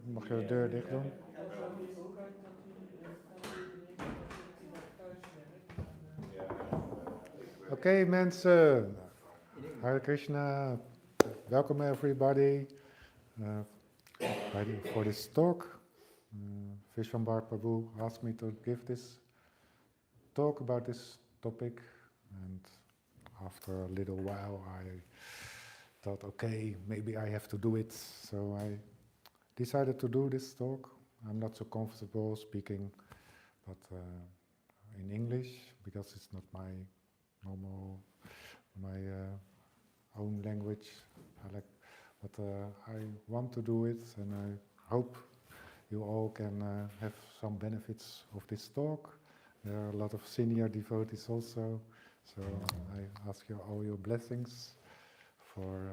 Mag je de deur dicht doen? En zo zie ook uit dat u thuis werkt. Oké, mensen. Hare Krishna. Welcome everybody for this talk. Vishwambar Prabhu asked me to give this talk about this topic, and after a little while I thought, okay, maybe I have to do it, so I decided to do this talk. I'm not so comfortable speaking, but in English, because it's not my own language. But I want to do it, and I hope you all can have some benefits of this talk. There are a lot of senior devotees also, so I ask you all your blessings for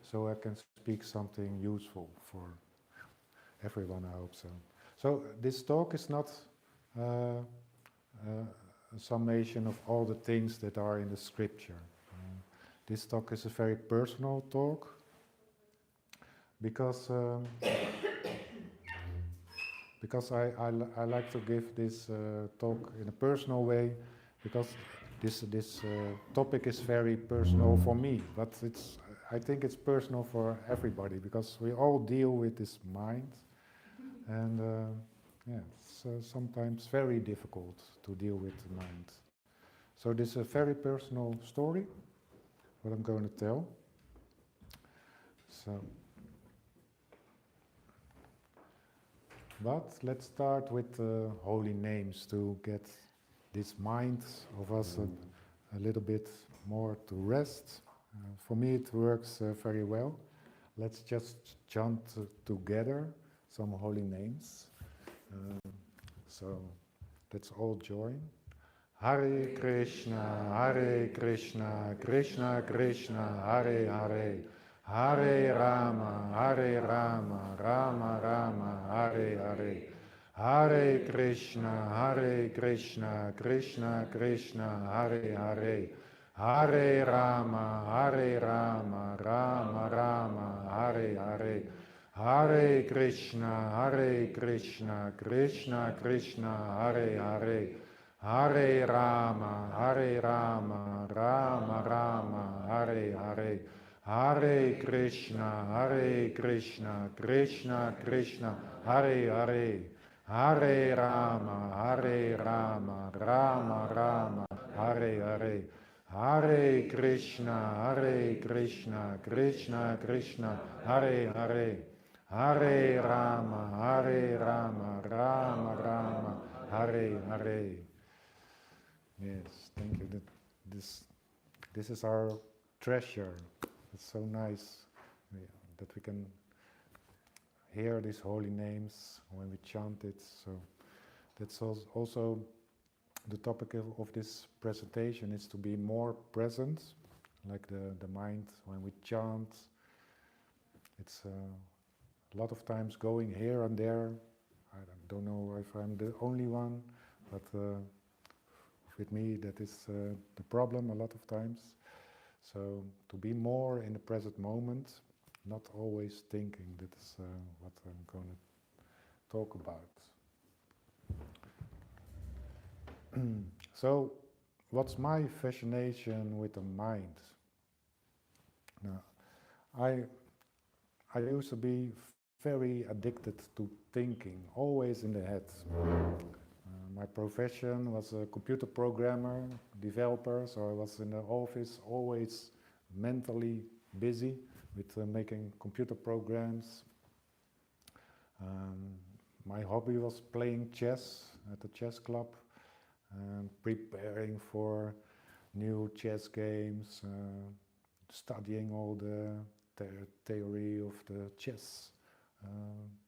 so I can speak something useful for everyone, I hope so. So this talk is not a summation of all the things that are in the scripture. This talk is a very personal talk because I like to give this talk in a personal way, because this topic is very personal for me, but I think it's personal for everybody, because we all deal with this mind, and it's sometimes very difficult to deal with the mind. So this is a very personal story, what I'm going to tell. But let's start with holy names to get this mind of us a little bit more to rest. For me it works very well. Let's just chant together some holy names. So let's all join. Hare Krishna, Krishna Krishna, Hare Hare. Hare Rama, Rama Rama, Hare Hare. Hare Krishna, Krishna Krishna, Hare Hare. Hare Rama, Rama Rama, Hare Hare. Hare Krishna, Krishna Krishna, Hare Hare. Hare Rama, Rama Rama, Hare Hare. Hare Krishna, Krishna Krishna, Hare Hare. Hare Rama, Rama Rama, Hare Hare. Hare Krishna, Krishna Krishna, Hare Hare. Hare Rama, Rama Rama, Hare Hare. Yes, thank you. This is our treasure. It's so nice that we can hear these holy names when we chant it. So that's also the topic of this presentation, is to be more present, like the mind when we chant. It's a lot of times going here and there. I don't know if I'm the only one, but with me that is the problem a lot of times. So to be more in the present moment, not always thinking, that is what I'm going to talk about. So what's my fascination with the mind? Now, I used to be very addicted to thinking, always in the head. My profession was a computer programmer, developer, so I was in the office always mentally busy with making computer programs. My hobby was playing chess at the chess club, preparing for new chess games, studying all the theory of the chess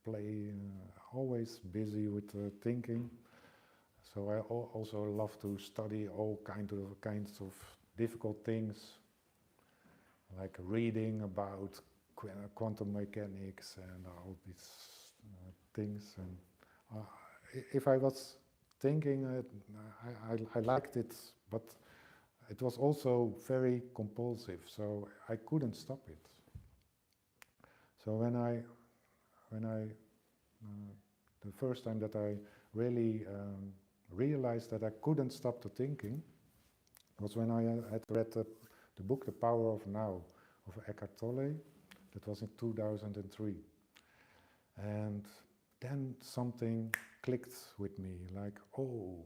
play, always busy with thinking. So I also love to study all kinds of difficult things, like reading about quantum mechanics and all these things. And if I was thinking, I liked it, but it was also very compulsive, so I couldn't stop it. So when I the first time that I really realized that I couldn't stop the thinking was when I had read the book The Power of Now of Eckhart Tolle. That was in 2003. And then something clicked with me, like, oh,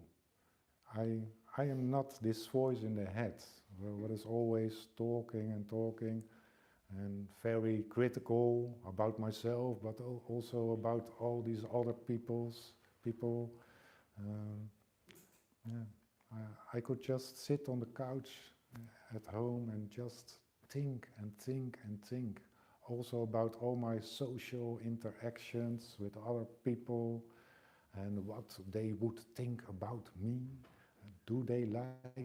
I am not this voice in the head, what is always talking and very critical about myself, but also about all these other people. Um, yeah, I could just sit on the couch at home and just think and think and think. Also about all my social interactions with other people and what they would think about me. Do they like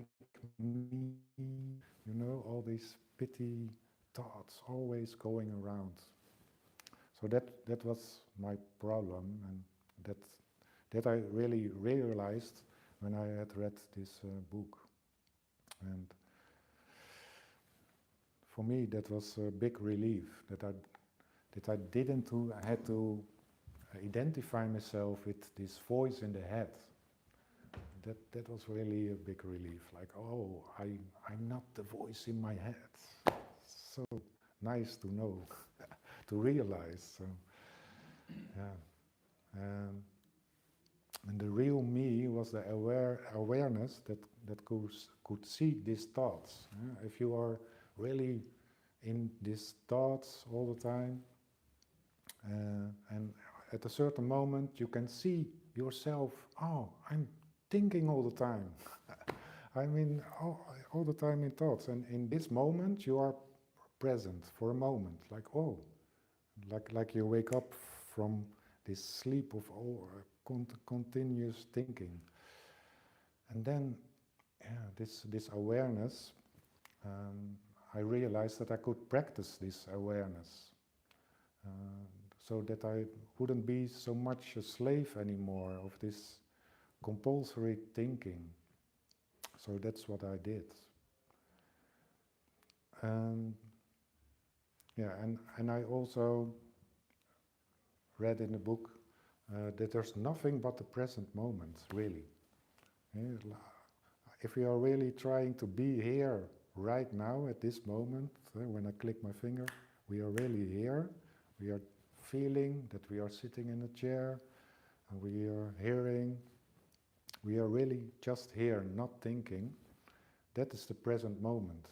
me? You know, all these pity thoughts always going around. So that was my problem, and that I really realized when I had read this book. And for me, that was a big relief that I didn't had to identify myself with this voice in the head. That was really a big relief. Like, oh, I'm not the voice in my head. So nice to know, to realize. So, yeah. And the real me was the awareness that could see these thoughts. If you are really in these thoughts all the time, and at a certain moment you can see yourself, oh, I'm thinking all the time. I mean, all the time in thoughts. And in this moment you are present for a moment, like, oh, like you wake up from this sleep of continuous thinking. And then, this awareness, I realized that I could practice this awareness, so that I wouldn't be so much a slave anymore of this compulsory thinking. So that's what I did. And I also read in the book that there's nothing but the present moment, really. If we are really trying to be here right now at this moment, when I click my finger, we are really here. We are feeling that we are sitting in a chair, and we are hearing. We are really just here, not thinking. That is the present moment.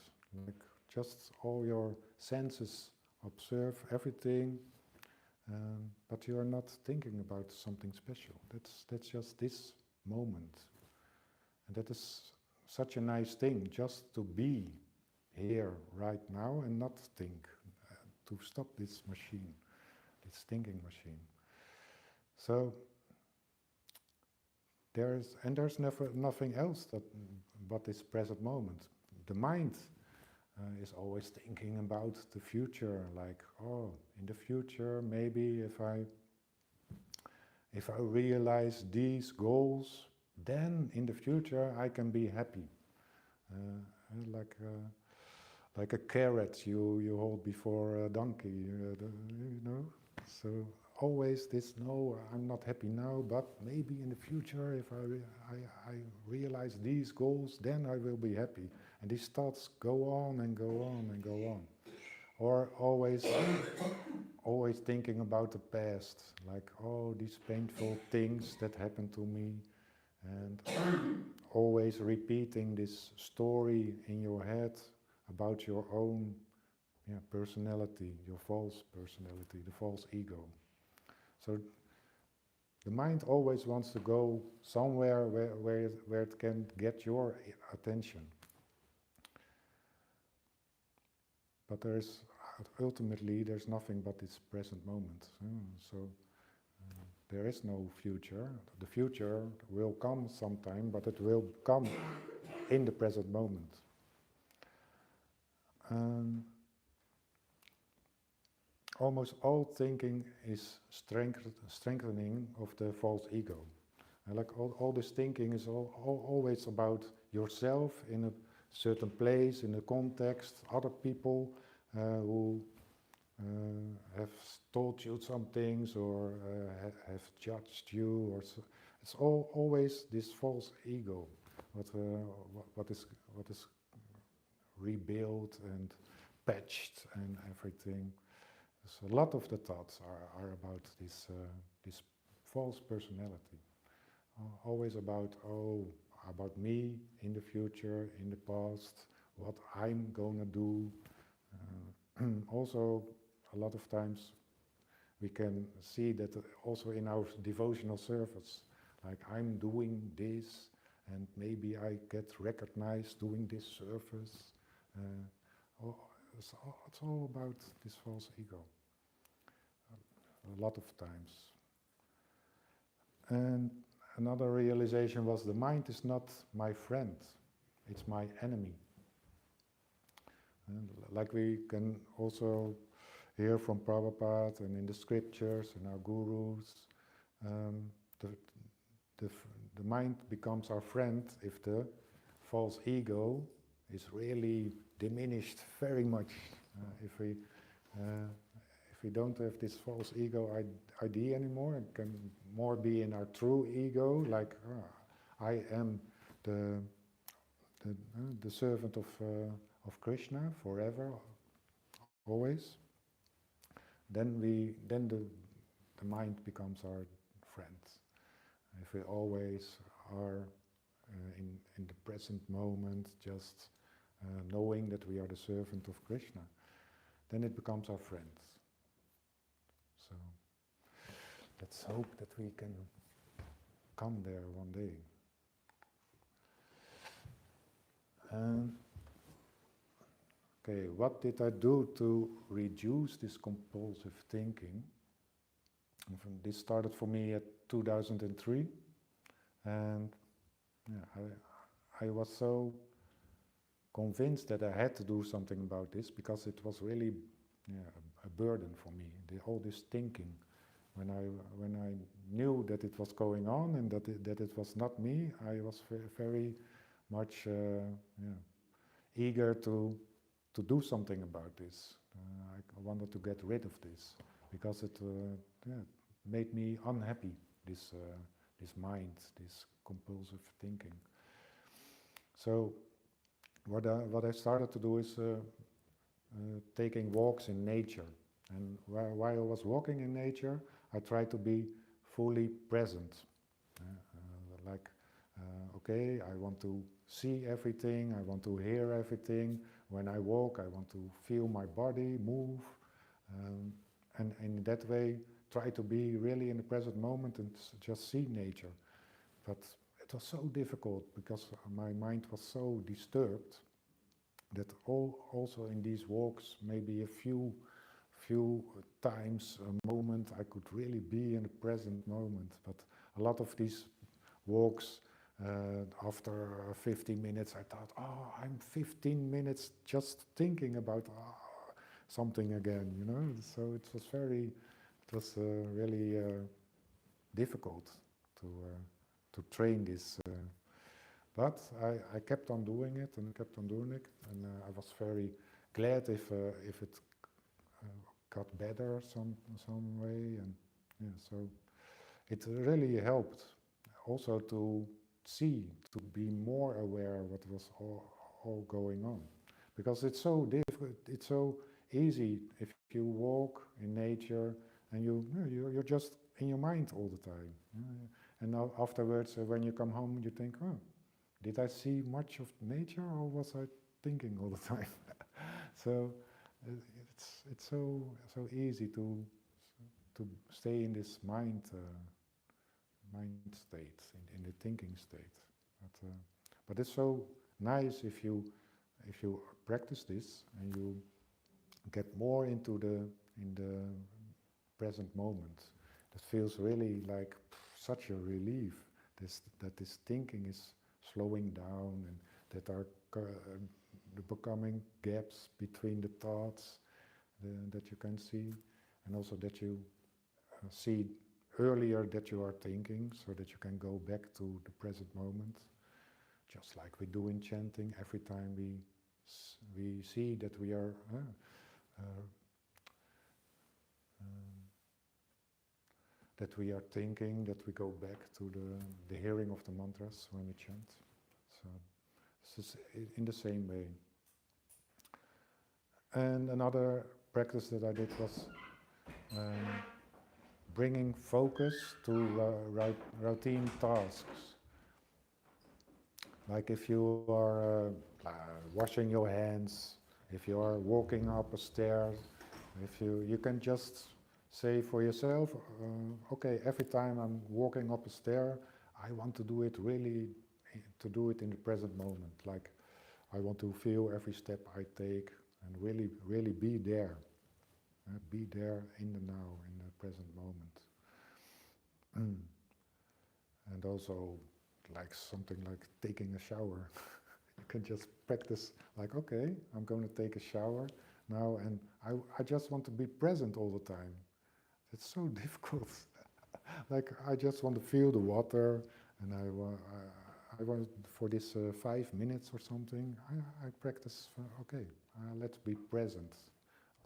Like just all your senses observe everything, but you are not thinking about something special. That's just this moment. And that is such a nice thing, just to be here right now and not think, to stop this machine, this thinking machine. So there's nothing else but this present moment. The mind is always thinking about the future, like, oh, in the future maybe if I realize these goals, then in the future I can be happy. Like a carrot you hold before a donkey, you know. So always this, no, I'm not happy now, but maybe in the future, if I realize these goals, then I will be happy. And these thoughts go on and go on and go on. Or always thinking about the past, like, oh, these painful things that happened to me, and always repeating this story in your head about your own personality, your false personality, the false ego. So the mind always wants to go somewhere where it can get your attention. But ultimately there's nothing but this present moment. So there is no future. The future will come sometime, but it will come in the present moment. Almost all thinking is strengthening of the false ego. And like all this thinking is always about yourself in a certain place, in a context, other people who have told you some things or have judged you, or so. It's always this false ego, what is rebuilt and patched and everything. So a lot of the thoughts are about this false personality. Always about me in the future, in the past, what I'm gonna do. Also, a lot of times we can see that also in our devotional service, like I'm doing this, and maybe I get recognized doing this service. It's all about this false ego, a lot of times. And another realization was the mind is not my friend, it's my enemy. And like we can also hear from Prabhupada and in the scriptures and our gurus, the mind becomes our friend if the false ego is really diminished very much. If we don't have this false ego idea anymore, it can more be in our true ego, like I am the servant of Krishna forever, always. Then the mind becomes our friend. If we always are in the present moment, just knowing that we are the servant of Krishna, then it becomes our friend. So let's hope that we can come there one day. Okay, what did I do to reduce this compulsive thinking? This started for me at 2003, and I was so convinced that I had to do something about this, because it was really a burden for me, all this thinking. When I knew that it was going on and that it was not me, I was very much eager to do something about this. I wanted to get rid of this, because it made me unhappy, this mind, this compulsive thinking. So what I started to do is taking walks in nature. And while I was walking in nature, I tried to be fully present. Okay, I want to see everything, I want to hear everything. When I walk, I want to feel my body move. And in that way, try to be really in the present moment and just see nature. But it was so difficult, because my mind was so disturbed, that also in these walks, maybe a few times a moment I could really be in the present moment. But a lot of these walks, after 15 minutes, I thought, I'm 15 minutes just thinking about something again, you know. So it was really difficult to train this. But I kept on doing it and kept on doing it, and I was very glad if it got better some way, and so it really helped also to be more aware what was all going on, because it's so difficult. It's so easy if you walk in nature and you're just in your mind all the time, and now afterwards when you come home you think, did I see much of nature, or was I thinking all the time? So it's so easy to stay in this mind state, in the thinking state. But it's so nice if you practice this and you get more into the present moment. It feels really like such a relief. That this thinking is slowing down, and that are becoming gaps between the thoughts that you can see, and also that you see earlier that you are thinking, so that you can go back to the present moment, just like we do in chanting. Every time we see that we are that we are thinking, that we go back to the hearing of the mantras when we chant. So this is in the same way. And another practice that I did was bringing focus to routine tasks. Like if you are washing your hands, if you are walking up a stair, if you can just say for yourself, okay, every time I'm walking up a stair, I want to do it in the present moment. Like I want to feel every step I take and really be there. Be there in the now, in the present moment. And also like something like taking a shower. You can just practice like, okay, I'm going to take a shower now, and I just want to be present all the time. It's so difficult. Like I just want to feel the water, and I want for this 5 minutes or something, I practice, okay, let's be present,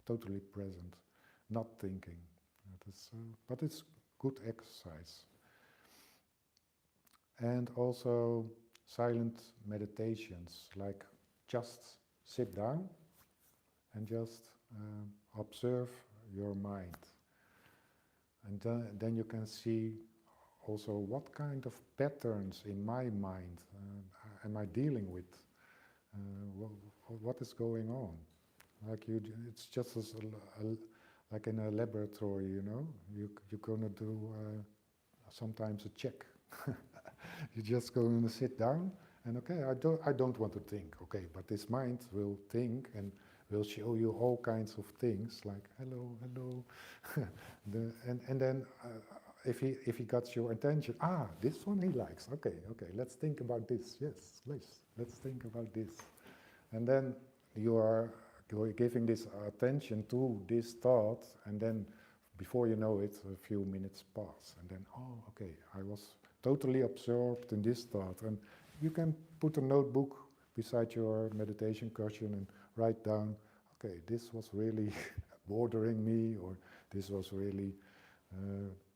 totally present, not thinking. But it's good exercise. And also silent meditations, like just sit down and just observe your mind. And then you can see also what kind of patterns in my mind am I dealing with? What is going on? Like it's just like in a laboratory, you know. You're gonna do sometimes a check. You're just going to sit down and okay, I don't want to think. Okay, but this mind will think and will show you all kinds of things like hello. And then if he got your attention, this one he likes. Okay, let's think about this. Yes, let's think about this. And then you're giving this attention to this thought, and then before you know it, a few minutes pass, and then okay, I was totally absorbed in this thought. And you can put a notebook beside your meditation cushion and write down, okay, this was really bothering me, or this was really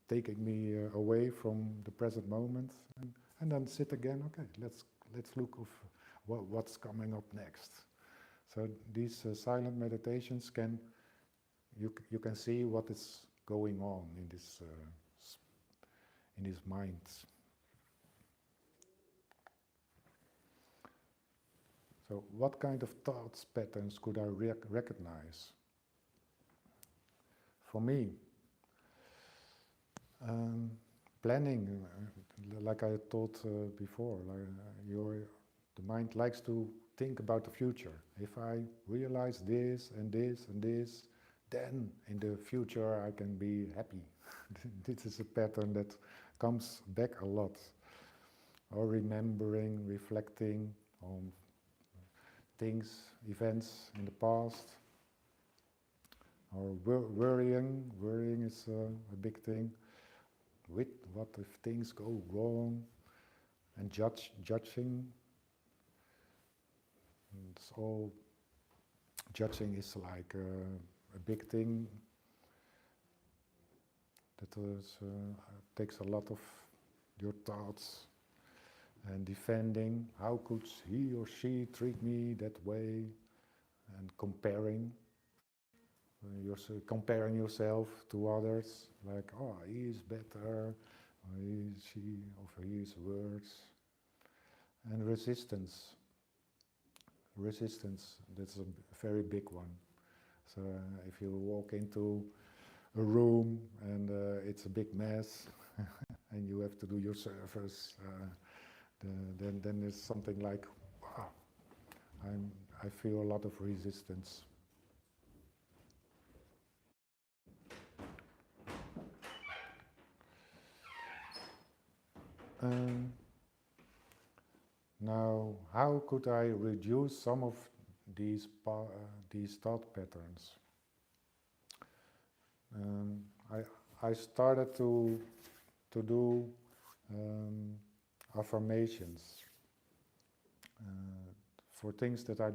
taking me away from the present moment, and then sit again. Okay, let's look of what's coming up next. So these silent meditations you can see what is going on in his mind. So what kind of thoughts patterns could I recognize? For me, planning, like I told before, the mind likes to think about the future. If I realize this and this and this, then in the future I can be happy. This is a pattern that comes back a lot. Or remembering, reflecting on things, events in the past. Or worrying is a big thing. With what if things go wrong? And judging. It's all, judging is like a big thing that takes a lot of your thoughts, and defending, how could he or she treat me that way, and comparing yourself to others, like, he is better, or he is worse. And resistance, that's a very big one. So if you walk into a room and it's a big mess and you have to do your service, then there's something like, I feel a lot of resistance. Now, how could I reduce some of these thought patterns? I started to do affirmations for things that I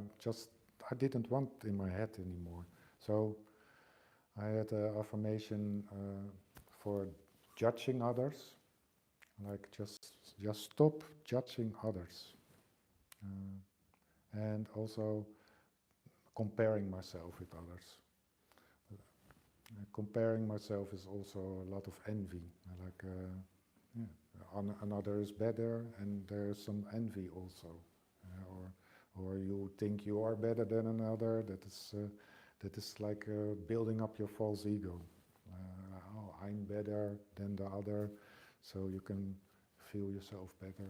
didn't want in my head anymore. So I had an affirmation for judging others, like just stop judging others, and also comparing myself with others. Comparing myself is also a lot of envy, like another is better, and there's some envy also, or you think you are better than another. That is like building up your false ego. Oh, I'm better than the other, so you can feel yourself better.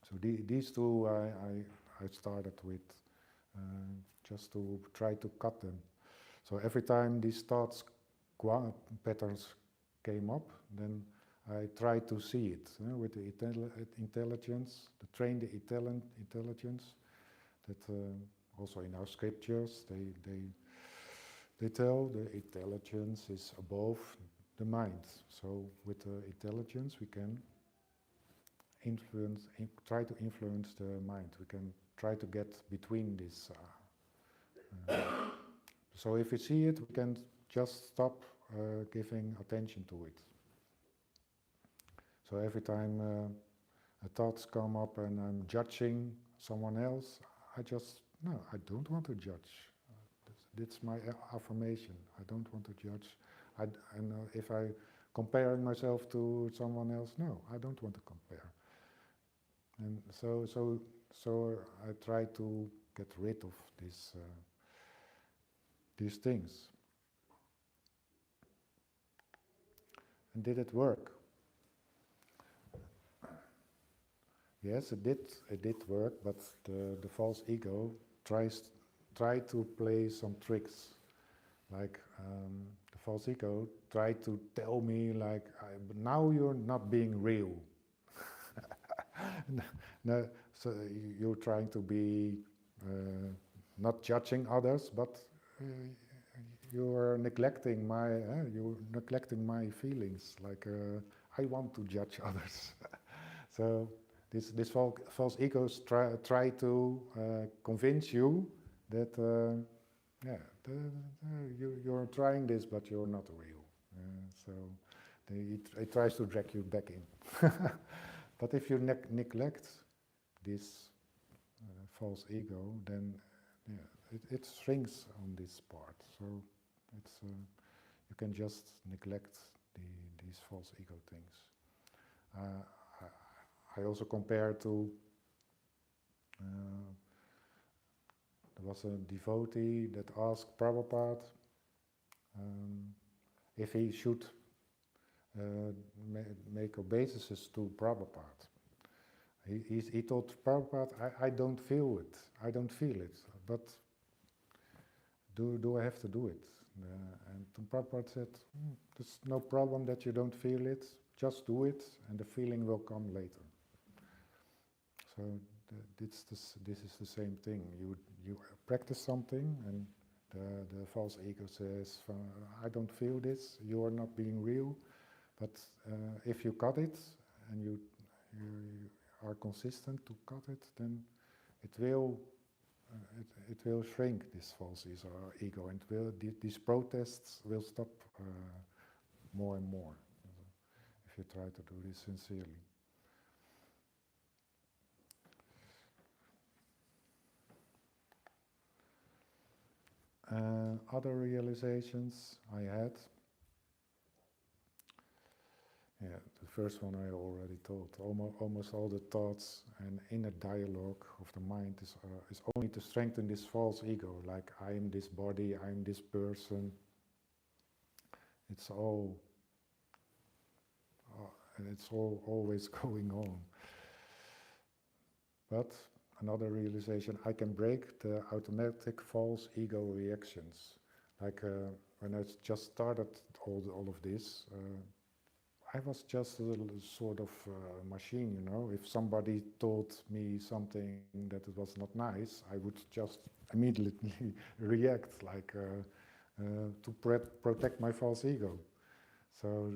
So these two I started with, just to try to cut them. So every time these thoughts patterns came up, then I tried to see it with the intelligence, to train the intelligence. That also in our scriptures they tell the intelligence is above the mind. So with the intelligence we can try to influence the mind. We can try to get between this. So if we see it, we can just stop giving attention to it. So every time thoughts come up and I'm judging someone else, no, I don't want to judge. That's my affirmation. I don't want to judge. And if I comparing myself to someone else, no, I don't want to compare. And so I try to get rid of these things. And did it work? Yes, it did work, but the false ego tried to play some tricks. Like the false ego tried to tell me, like, now you're not being real. No, so you're trying to be not judging others, but you're neglecting my feelings. Like I want to judge others. So this false egos try to convince you that you're trying this, but you're not real. So it tries to drag you back in. But if you neglect this false ego, then it shrinks on this part. So it's you can just neglect these false ego things. I also compare to there was a devotee that asked Prabhupada if he should make obeisances to Prabhupada. He told Prabhupada, I don't feel it. I don't feel it. But do I have to do it? And Prabhupada said, there's no problem that you don't feel it. Just do it, and the feeling will come later. So this is the same thing. You practice something, and the false ego says, I don't feel this. You are not being real. But if you cut it, and you are consistent to cut it, then it will shrink, this false ego, and these protests will stop more and more if you try to do this sincerely. Other realizations I had. Yeah, the first one I already told. Almost all the thoughts and inner dialogue of the mind is only to strengthen this false ego, like I am this body, I am this person. It's all, and it's all always going on. But another realization, I can break the automatic false ego reactions. Like when I just started all of this, I was just a little sort of machine, you know. If somebody told me something that it was not nice, I would just immediately react, like to protect my false ego. So,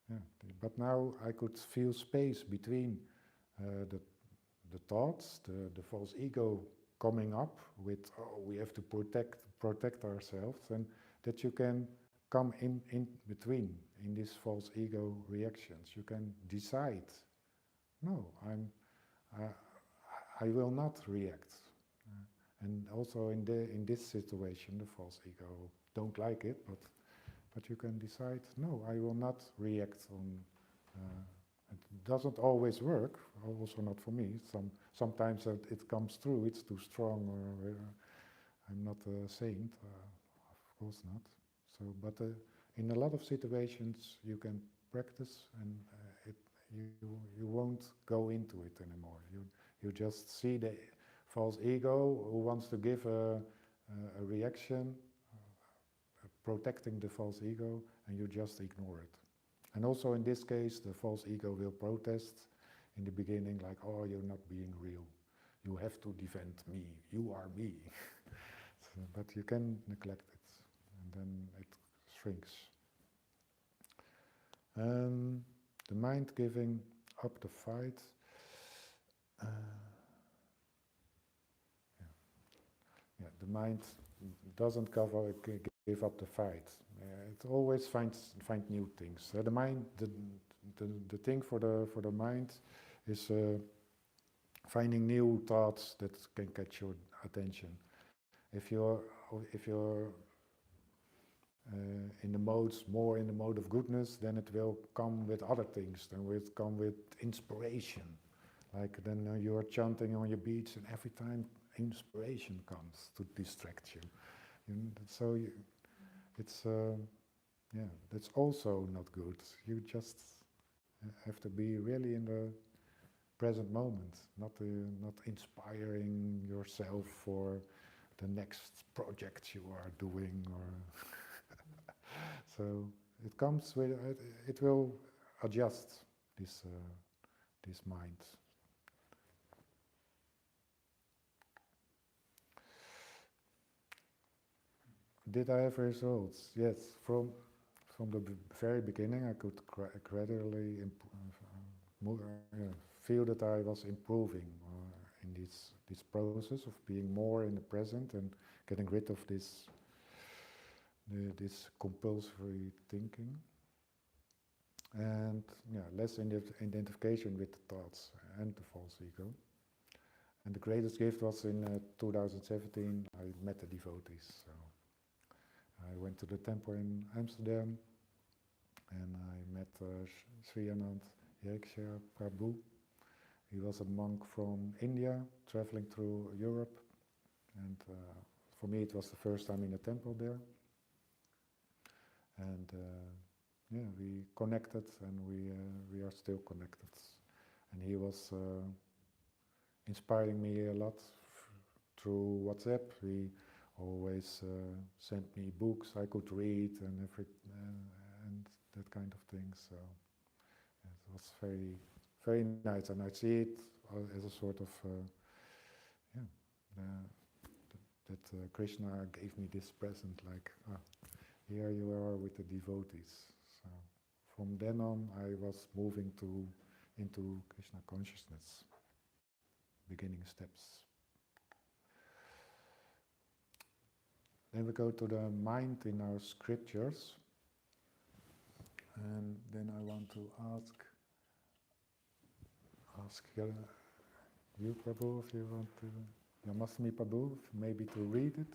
yeah. But now I could feel space between the thoughts, the false ego coming up with, oh, we have to protect ourselves, and that you can come in between, in these false ego reactions. You can decide, no, I will not react. And also in this situation, the false ego don't like it, but you can decide, no, I will not react on. It doesn't always work, also not for me. Sometimes it comes through, it's too strong, or I'm not a saint, of course not. So, but in a lot of situations you can practice, and you won't go into it anymore. You just see the false ego who wants to give a reaction, protecting the false ego, and you just ignore it. And also in this case, the false ego will protest in the beginning, like, oh, you're not being real. You have to defend me. You are me. So, but you can neglect it, and then it shrinks. The mind giving up the fight. The mind doesn't give up the fight. It always find new things. The mind, the thing for the mind is finding new thoughts that can catch your attention. If you're more in the mode of goodness, then it will come with other things. Then it will come with inspiration. Like then you are chanting on your beach, and every time inspiration comes to distract you. So it's that's also not good. You just have to be really in the present moment, not inspiring yourself for the next project you are doing, or so it comes with it will adjust this mind. Did I have results? Yes, from the very beginning I could gradually feel that I was improving in this process of being more in the present and getting rid of this compulsory thinking, and less identification with the thoughts and the false ego. And the greatest gift was in 2017. I met the devotees. So I went to the temple in Amsterdam, and I met Sri Anand Yeksha Prabhu. He was a monk from India, traveling through Europe, and for me it was the first time in a temple there. And we connected, and we are still connected. And he was inspiring me a lot through WhatsApp. He always sent me books I could read and that kind of thing. So it was very, very nice, and I see it as a sort of that Krishna gave me this present, like here you are with the devotees. So from then on, I was moving into Krishna consciousness, beginning steps. Then we go to the mind in our scriptures, and then I want to ask you, Prabhu, if you want to, Yamasmi Prabhu, maybe to read it.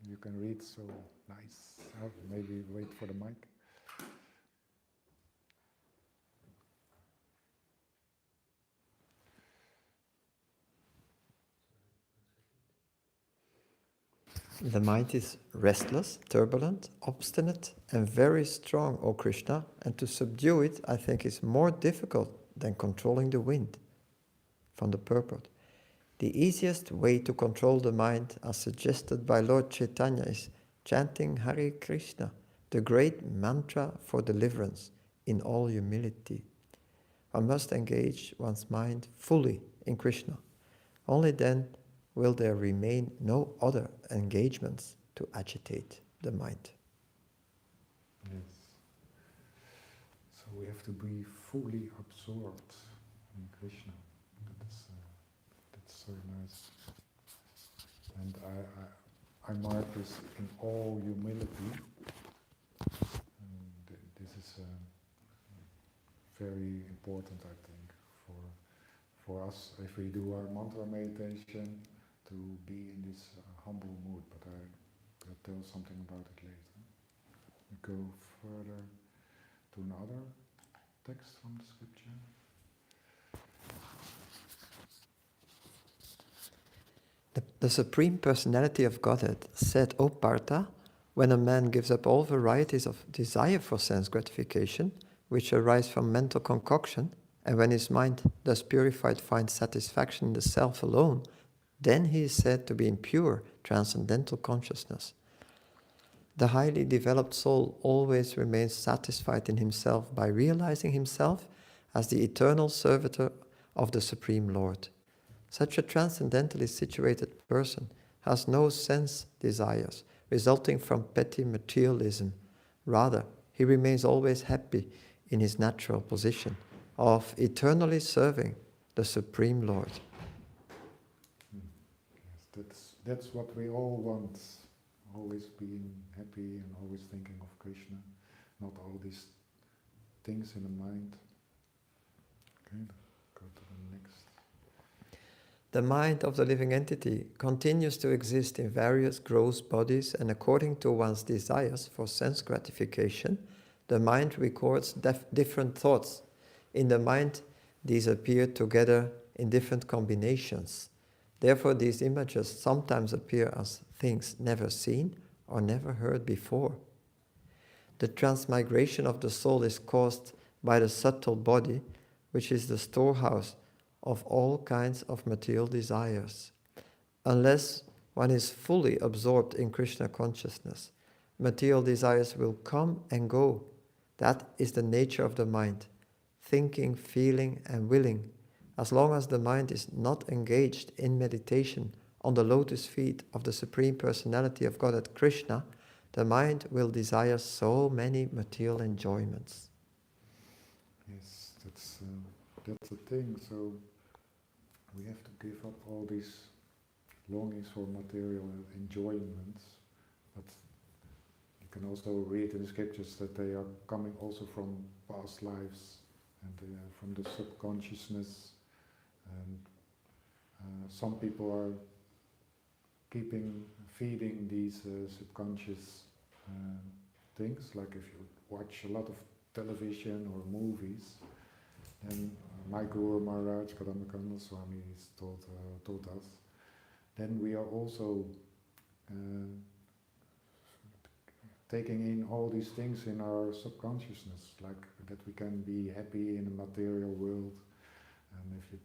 You can read so nice. Maybe wait for the mic. The mind is restless, turbulent, obstinate, and very strong, O Krishna, and to subdue it, I think, is more difficult than controlling the wind. From the purport. The easiest way to control the mind, as suggested by Lord Chaitanya, is chanting Hare Krishna, the great mantra for deliverance, in all humility. One must engage one's mind fully in Krishna. Only then will there remain no other engagements to agitate the mind. Yes. So we have to be fully absorbed in Krishna. That's so nice. And I mark this in all humility. is very important, I think, for us if we do our mantra meditation to be in this humble mood. But I'll tell something about it later. We go further to another text from the scripture. The Supreme Personality of Godhead said, O Partha, when a man gives up all varieties of desire for sense gratification, which arise from mental concoction, and when his mind, thus purified, finds satisfaction in the self alone, then he is said to be in pure transcendental consciousness. The highly developed soul always remains satisfied in himself by realizing himself as the eternal servitor of the Supreme Lord. Such a transcendentally situated person has no sense desires resulting from petty materialism. Rather, he remains always happy in his natural position of eternally serving the Supreme Lord. Yes, that's what we all want. Always being happy and always thinking of Krishna, not all these things in the mind. Okay, go to the next. The mind of the living entity continues to exist in various gross bodies, and according to one's desires for sense gratification, the mind records different thoughts. In the mind, these appear together in different combinations. Therefore, these images sometimes appear as things never seen or never heard before. The transmigration of the soul is caused by the subtle body, which is the storehouse of all kinds of material desires. Unless one is fully absorbed in Krishna consciousness, material desires will come and go. That is the nature of the mind, thinking, feeling, and willing. As long as the mind is not engaged in meditation on the lotus feet of the Supreme Personality of Godhead Krishna, the mind will desire so many material enjoyments. Yes, that's the thing. So we have to give up all these longings for material enjoyments. But you can also read in the scriptures that they are coming also from past lives and from the subconsciousness. And some people are feeding these subconscious things, like if you watch a lot of television or movies, then my Guru Maharaj Kadambakanda Swami taught us, then we are also taking in all these things in our subconsciousness, like that we can be happy in the material world. And if you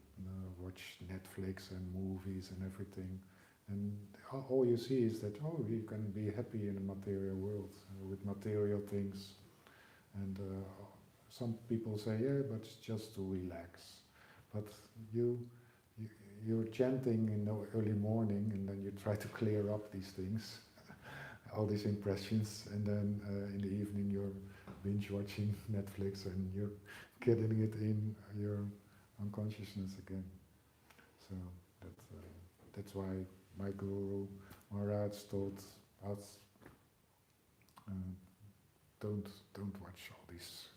watch Netflix and movies and everything, and all you see is that, oh, you can be happy in the material world with material things. And some people say, yeah, but it's just to relax. But you're chanting in the early morning, and then you try to clear up these things, all these impressions, and then in the evening you're binge watching Netflix and you're getting it in your unconsciousness again. So that's why my Guru Maharaj taught us, don't watch all these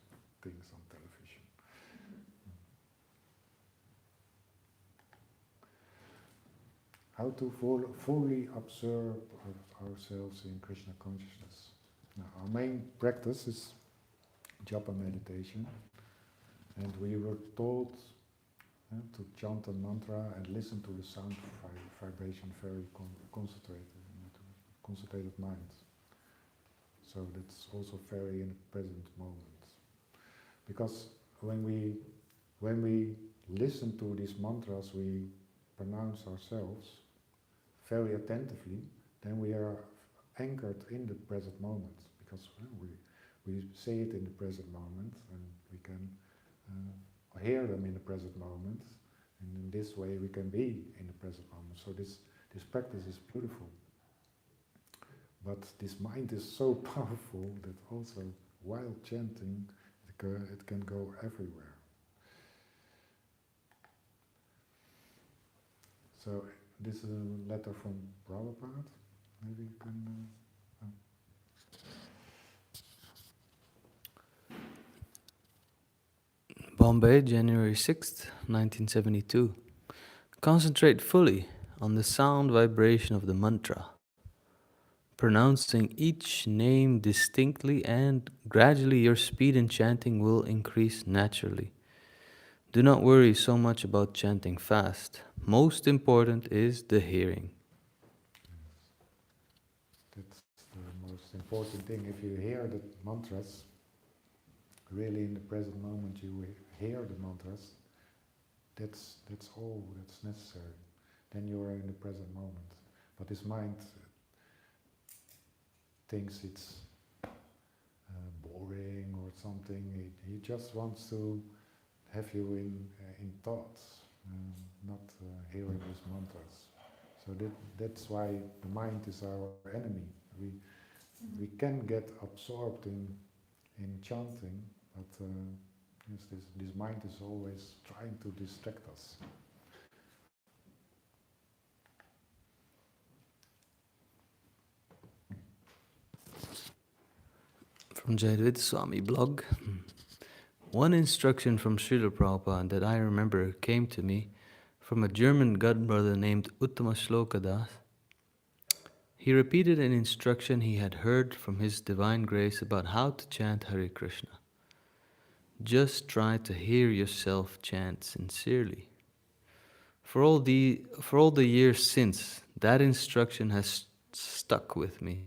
things on television. How to fully observe ourselves in Krishna consciousness. Now, our main practice is japa meditation, and we were taught to chant a mantra and listen to the sound vibration very concentrated mind. So that's also very in the present moment. Because when we listen to these mantras, we pronounce ourselves very attentively, then we are anchored in the present moment, because we say it in the present moment, and we can hear them in the present moment, and in this way we can be in the present moment. So this practice is beautiful. But this mind is so powerful that also while chanting it can go everywhere. So this is a letter from Prabhupada. Maybe you can... Bombay, January 6th, 1972. Concentrate fully on the sound vibration of the mantra, pronouncing each name distinctly, and gradually your speed in chanting will increase naturally. Do not worry so much about chanting fast. Most important is the hearing. That's the most important thing. If you hear the mantras, really in the present moment you hear the mantras, that's all that's necessary. Then you are in the present moment. But this mind thinks it's boring or something. He just wants to have you in thoughts, not hearing these mantras. So that's why the mind is our enemy. We can get absorbed in chanting, but yes, this mind is always trying to distract us. From Jayadvaita Swami blog. One instruction from Srila Prabhupada that I remember came to me from a German godbrother named Uttama Shlokadas. He repeated an instruction he had heard from His Divine Grace about how to chant Hare Krishna. Just try to hear yourself chant sincerely. For all the years since, that instruction has stuck with me.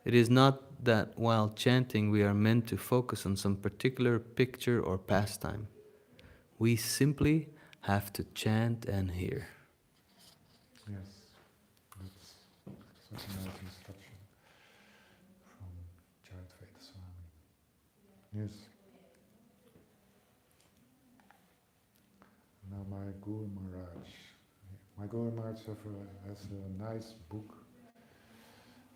It is not that while chanting we are meant to focus on some particular picture or pastime. We simply have to chant and hear. Yes, that's such a nice instruction from Jayadvaita Swami. Yes. Now my Guru Maharaj has a nice book,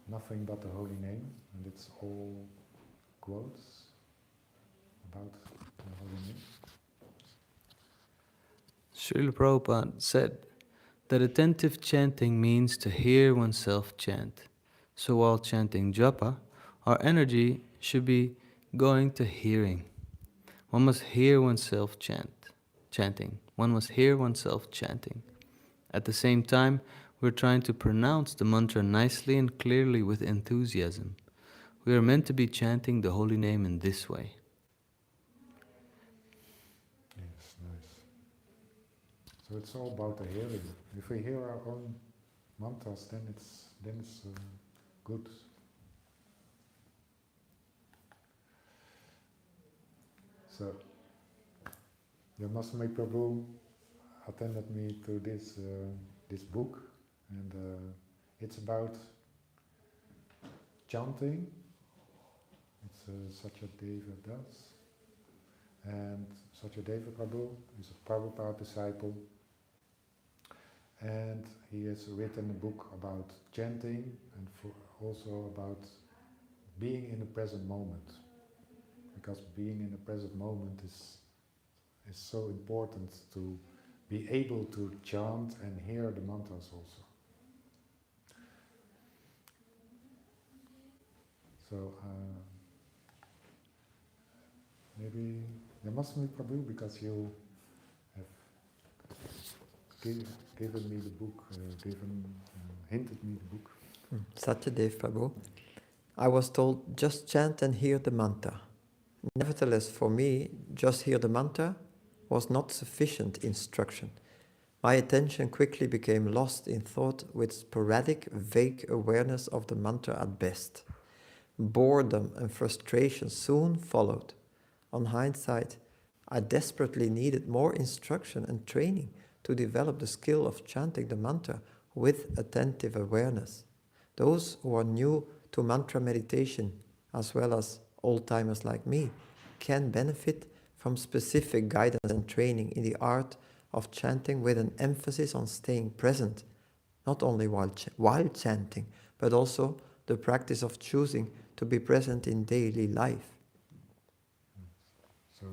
Nothing But the Holy Name, and it's all quotes about the Holy Name. Srila Prabhupada said that attentive chanting means to hear oneself chant. So while chanting japa, our energy should be going to hearing. One must hear oneself chanting. One must hear oneself chanting. At the same time, we're trying to pronounce the mantra nicely and clearly with enthusiasm. We are meant to be chanting the holy name in this way. Yes, nice. So it's all about the hearing. If we hear our own mantras, then it's good. So, Yamasami Prabhu attended me to this book, and it's about chanting. It's Satyadeva Das, and Satyadeva Prabhu is a Prabhupada disciple, and he has written a book about chanting and also about being in the present moment, because being in the present moment is so important to be able to chant and hear the mantras also. So maybe there must be Prabhu, because you have given me the book, hinted me the book. Satyadev Prabhu. I was told, just chant and hear the mantra. Nevertheless, for me, just hear the mantra was not sufficient instruction. My attention quickly became lost in thought with sporadic, vague awareness of the mantra at best. Boredom and frustration soon followed. On hindsight, I desperately needed more instruction and training to develop the skill of chanting the mantra with attentive awareness. Those who are new to mantra meditation, as well as old-timers like me, can benefit from specific guidance and training in the art of chanting with an emphasis on staying present, not only while chanting, but also the practice of choosing to be present in daily life. So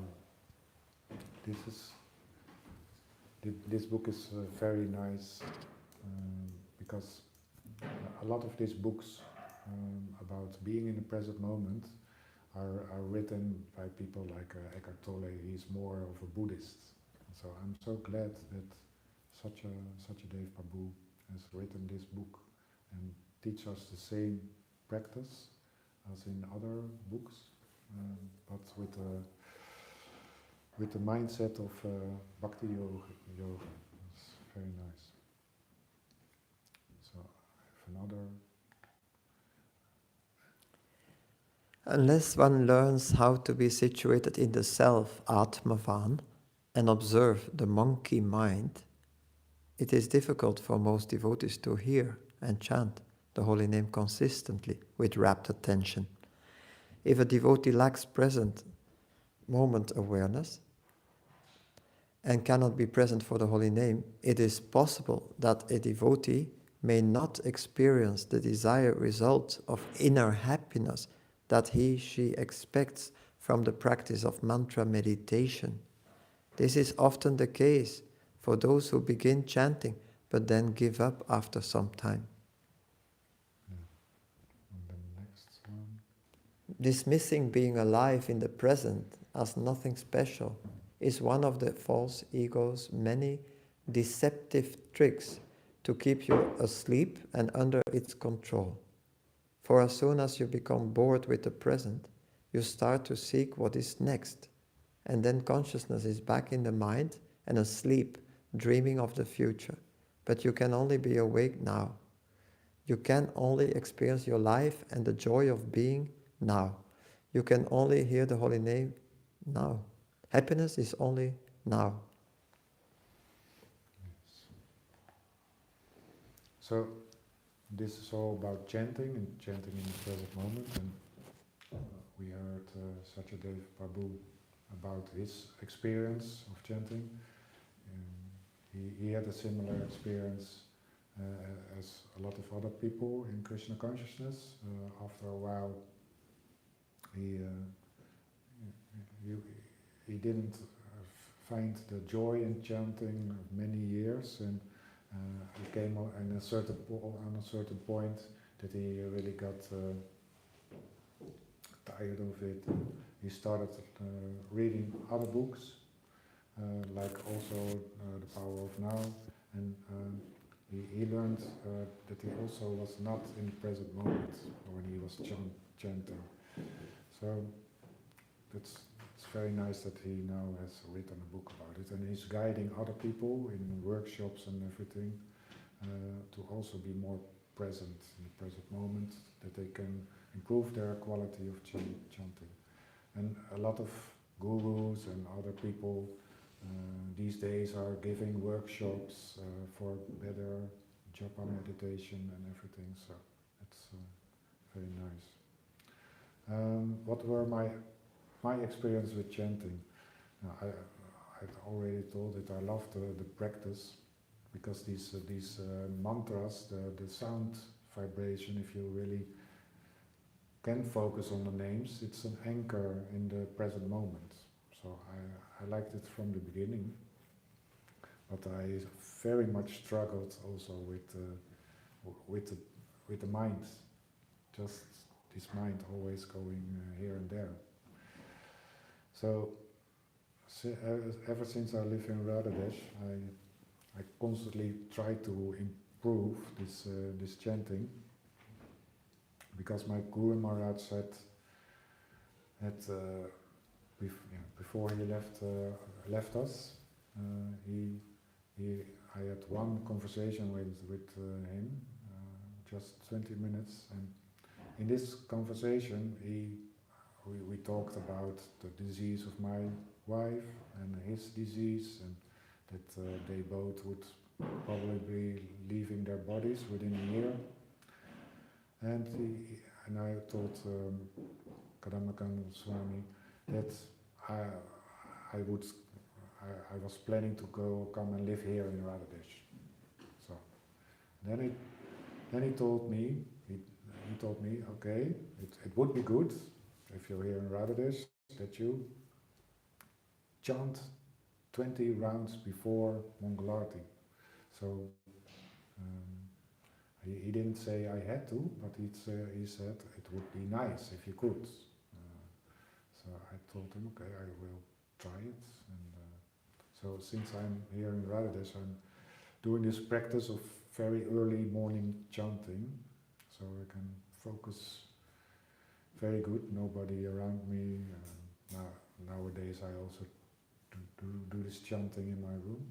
this book is very nice, because a lot of these books about being in the present moment are written by people like Eckhart Tolle. He's more of a Buddhist. So I'm so glad that such a Dev Prabhu has written this book and teach us the same practice as in other books, but with the mindset of Bhakti Yoga. It's very nice. So I have another. Unless one learns how to be situated in the self, Atmavan, and observe the monkey mind, it is difficult for most devotees to hear and chant the holy name consistently with rapt attention. If a devotee lacks present moment awareness and cannot be present for the holy name, it is possible that a devotee may not experience the desired result of inner happiness that she expects from the practice of mantra meditation. This is often the case for those who begin chanting but then give up after some time. And the next one. Dismissing being alive in the present as nothing special is one of the false ego's many deceptive tricks to keep you asleep and under its control. For as soon as you become bored with the present, you start to seek what is next, and then consciousness is back in the mind and asleep, dreaming of the future. But you can only be awake now. You can only experience your life and the joy of being now. You can only hear the holy name now. Happiness is only now. Yes. So this is all about chanting and chanting in the present moment. And we heard Satyadev Prabhu about his experience of chanting. He had a similar experience as a lot of other people in Krishna consciousness. After a while, he didn't find the joy in chanting many years, and he came on a certain point that he really got tired of it. He started reading other books, like also The Power of Now, and he learned that he also was not in the present moment when he was chanting. So it's very nice that he now has written a book about it, and he's guiding other people in workshops and everything to also be more present in the present moment, that they can improve their quality of chanting. And a lot of gurus and other people these days are giving workshops for better japa meditation and everything, so it's very nice. What were my experience with chanting? I've already told it. I love the practice, because these mantras, the sound vibration, if you really can focus on the names, it's an anchor in the present moment. So I liked it from the beginning, but I very much struggled also with the mind, just this mind always going here and there. So ever since I live in Radhadesh, I constantly try to improve this chanting, because my Guru Maharaj said that before he left us, I had one conversation with him, just 20 minutes, and in this conversation we talked about the disease of my wife and his disease, and that they both would probably be leaving their bodies within a year. And I told Kadamakan Swami that I was planning to come and live here in Radhadesh. So then he told me, okay, it would be good if you're here in Radhadesh that you chant 20 rounds before Mangalarti. So he didn't say I had to, but he said it would be nice if you could. told him, okay, I will try it. And so since I'm here in Radhadesh, I'm doing this practice of very early morning chanting, so I can focus very good, nobody around me. Nowadays I also do this chanting in my room.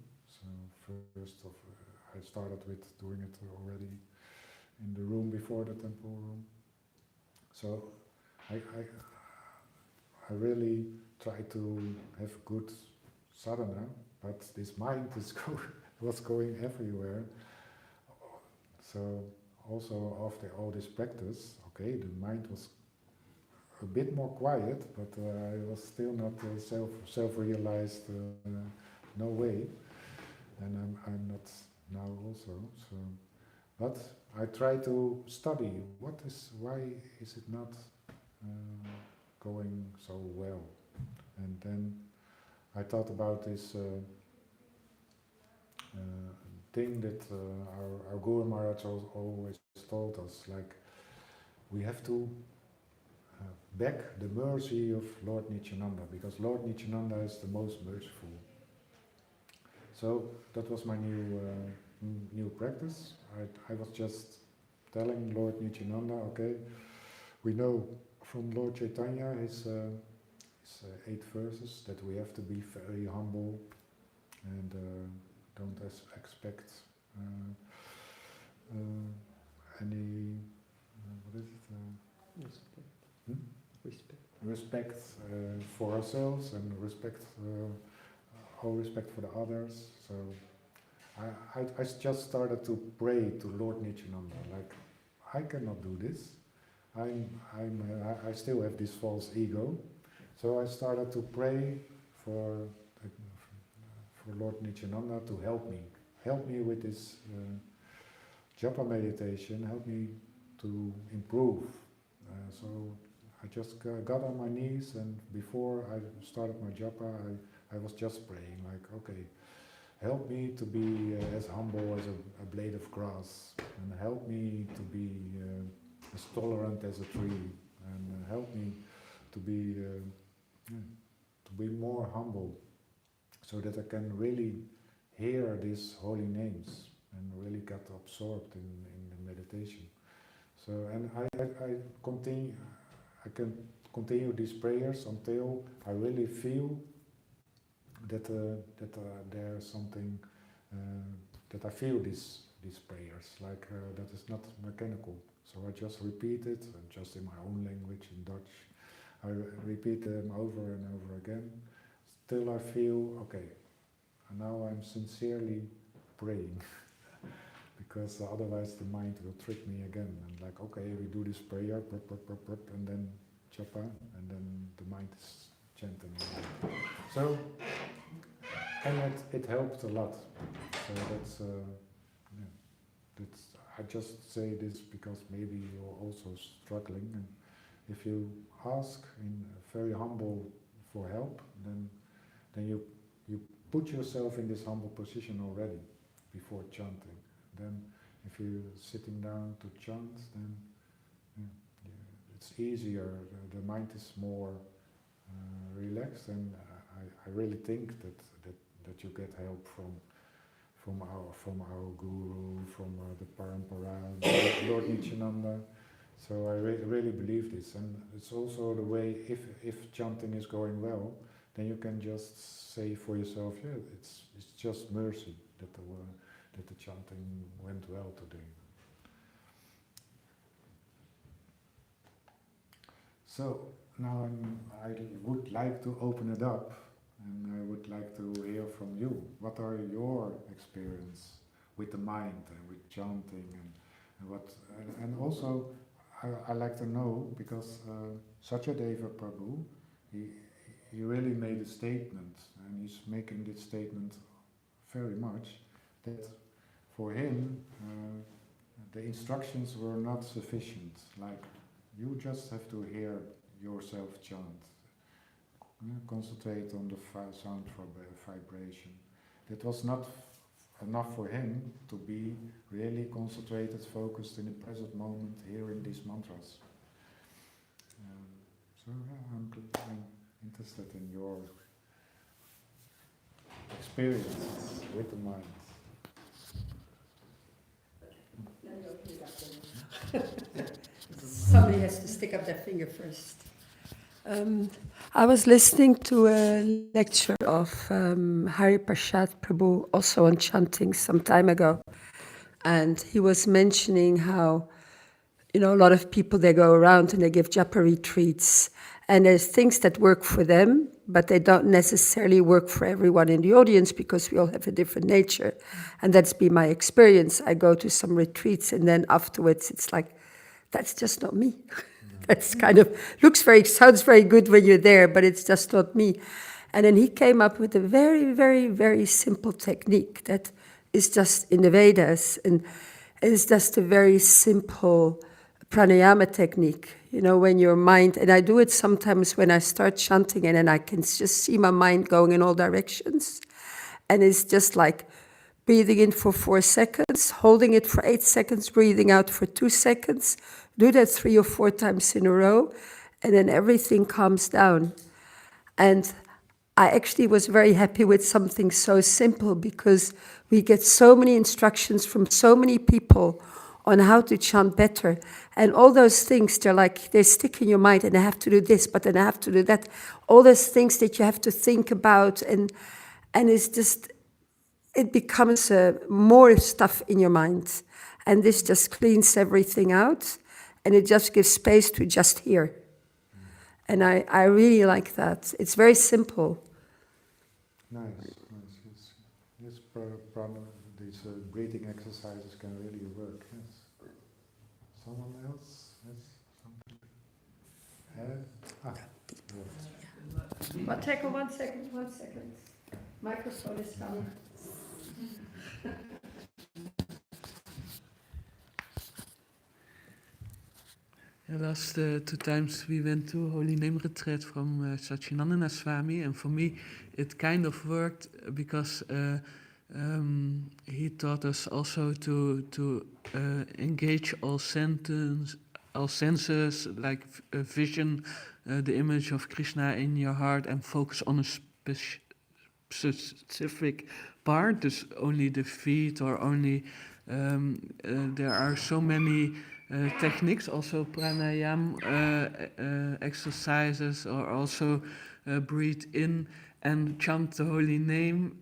So I started with doing it already in the room before the temple room. So I really try to have good sadhana, but this mind was going everywhere. So also after all this practice, okay, the mind was a bit more quiet, but I was still not self-realized, no way, and I'm not now also. So, but I try to study why is it not going so well, and then I thought about this thing that our Guru Maharaj always told us, like we have to beg the mercy of Lord Nityananda, because Lord Nityananda is the most merciful. So that was my new practice. I was just telling Lord Nityananda, okay, we know from Lord Chaitanya his 8 verses that we have to be very humble and don't expect any what is it? Respect for ourselves and all respect for the others. So I just started to pray to Lord Nityananda, like I cannot do this. I still have this false ego. So I started to pray for Lord Nityananda to help me with this japa meditation, help me to improve. So I just got on my knees, and before I started my japa, I was just praying, like, okay, help me to be as humble as a blade of grass, and help me to be as tolerant as a tree, and help me to be more humble, so that I can really hear these holy names and really get absorbed in the meditation. So, and I can continue these prayers until I really feel that there's something that I feel these prayers, like that is not mechanical. So I just repeat it, just in my own language, in Dutch. I repeat them over and over again, till I feel, okay, now I'm sincerely praying. Because otherwise the mind will trick me again, and like, okay, we do this prayer, and then japa, and then the mind is chanting. So, and it helped a lot. So that's I just say this because maybe you're also struggling, and if you ask in very humble for help, then you put yourself in this humble position already before chanting. Then if you're sitting down to chant, then it's easier, the mind is more relaxed, and I really think that you get help from our guru, from the Parampara, Lord Nityananda. So I really believe this, and it's also the way, if chanting is going well, then you can just say for yourself, yeah, it's just mercy that the chanting went well today. So now I would like to open it up, and I would like to hear from you. What are your experience with the mind and with chanting, and also I like to know, because Satyadeva Prabhu, he really made a statement, and he's making this statement very much, that for him the instructions were not sufficient. Like, you just have to hear yourself chant, concentrate on the sound vibration. That was not enough for him to be really concentrated, focused in the present moment, hearing these mantras. So yeah, I'm interested interested in your experiences with the mind. Somebody has to stick up their finger first. I was listening to a lecture of Hari Prasad Prabhu, also on chanting, some time ago. And he was mentioning how, a lot of people, they go around and they give japa retreats. And there's things that work for them, but they don't necessarily work for everyone in the audience because we all have a different nature. And that's been my experience. I go to some retreats and then afterwards it's like, that's just not me. That's kind of, sounds very good when you're there, but it's just not me. And then he came up with a very, very, very simple technique that is just in the Vedas, and it's just a very simple pranayama technique. When your mind, and I do it sometimes when I start chanting and then I can just see my mind going in all directions. And it's just like breathing in for 4 seconds, holding it for 8 seconds, breathing out for 2 seconds. Do that 3 or 4 times in a row, and then everything calms down. And I actually was very happy with something so simple because we get so many instructions from so many people on how to chant better. And all those things, they stick in your mind, and I have to do this, but then I have to do that. All those things that you have to think about, and it's just, it becomes more stuff in your mind. And this just cleans everything out, and it just gives space to just hear. And I really like that. It's very simple. Nice. Yes, these breathing exercises can really work. Yes. Someone else has something? But take 1 second. Microphone is coming. The last 2 times we went to Holy Name Retreat from Satchidananda Swami, and for me it kind of worked because he taught us also to engage all senses, like vision, the image of Krishna in your heart, and focus on a specific part, dus only the feet, or only there are so many techniques, also pranayam exercises, or also breathe in and chant the holy name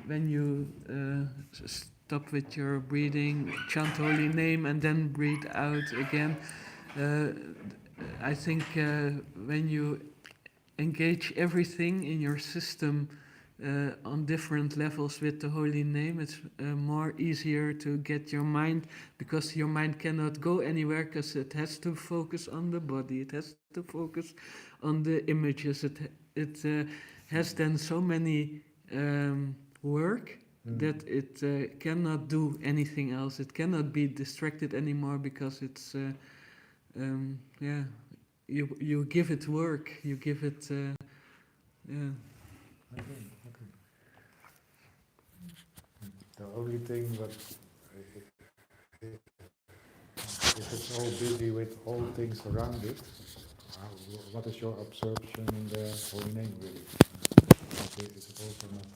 when you stop with your breathing, chant holy name and then breathe out again. I think when you engage everything in your system on different levels with the holy name, it's more easier to get your mind, because your mind cannot go anywhere, because it has to focus on the body, it has to focus on the images, it has then so many work that it cannot do anything else, it cannot be distracted anymore, because it's you give it work, you give it Okay. The only thing that, if it's all busy with all things around it, what is your absorption in the holy name really? Is it also not?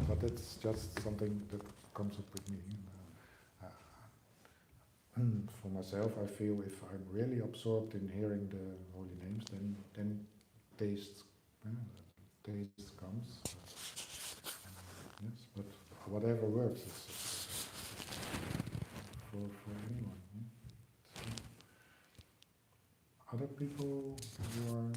But it's just something that comes up with me. For myself, I feel if I'm really absorbed in hearing the holy names, then taste comes. Yes, but whatever works is for anyone. So, other people who are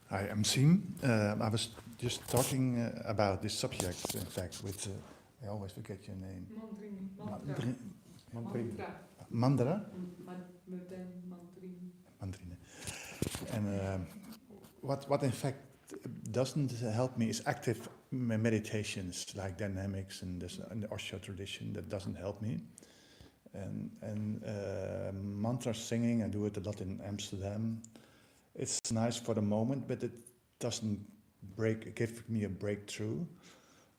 Hi, I'm Siem. I was just talking about this subject, in fact, with, I always forget your name. Mandra? Mandrine. And what in fact doesn't help me is active meditations, like dynamics and the Osho tradition, that doesn't help me. And mantra singing, I do it a lot in Amsterdam. It's nice for the moment, but it doesn't give me a breakthrough.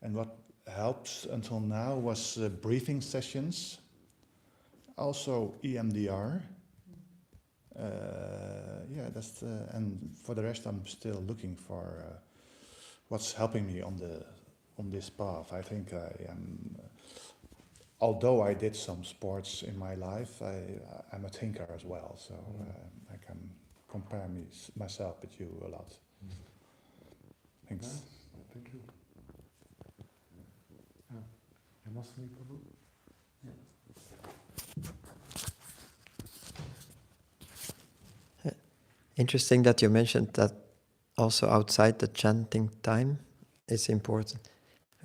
And what helps until now was breathing sessions, also EMDR. Yeah, and for the rest, I'm still looking for what's helping me on this path. I think I am. Although I did some sports in my life, I'm a thinker as well, so I can compare myself with you a lot. Thanks. Nice. Thank you. Yamasmi Prabhu? Interesting that you mentioned that also outside the chanting time is important.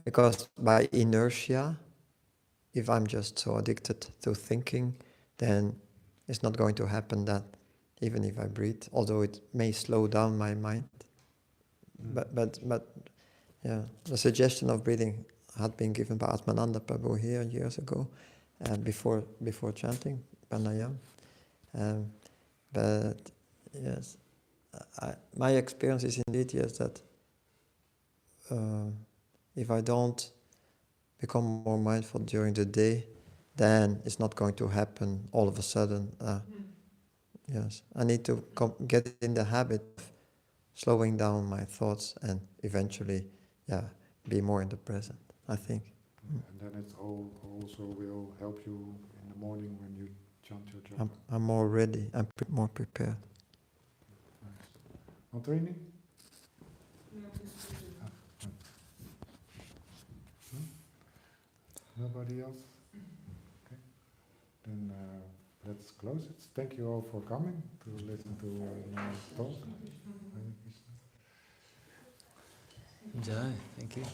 Because by inertia, if I'm just so addicted to thinking, then it's not going to happen that even if I breathe, although it may slow down my mind. But yeah, the suggestion of breathing had been given by Atmananda Prabhu here years ago, before chanting pranayam. But yes, my experience is indeed yes that if I don't become more mindful during the day, then it's not going to happen all of a sudden. Yes, I need to get in the habit of slowing down my thoughts and eventually, be more in the present, I think. And then it also will help you in the morning when you chant your japa. I'm more ready, I'm more prepared. Nice. On training? Nobody else? Okay. Then let's close it. Thank you all for coming to listen to my talk. Hare Krishna. Jai, thank you.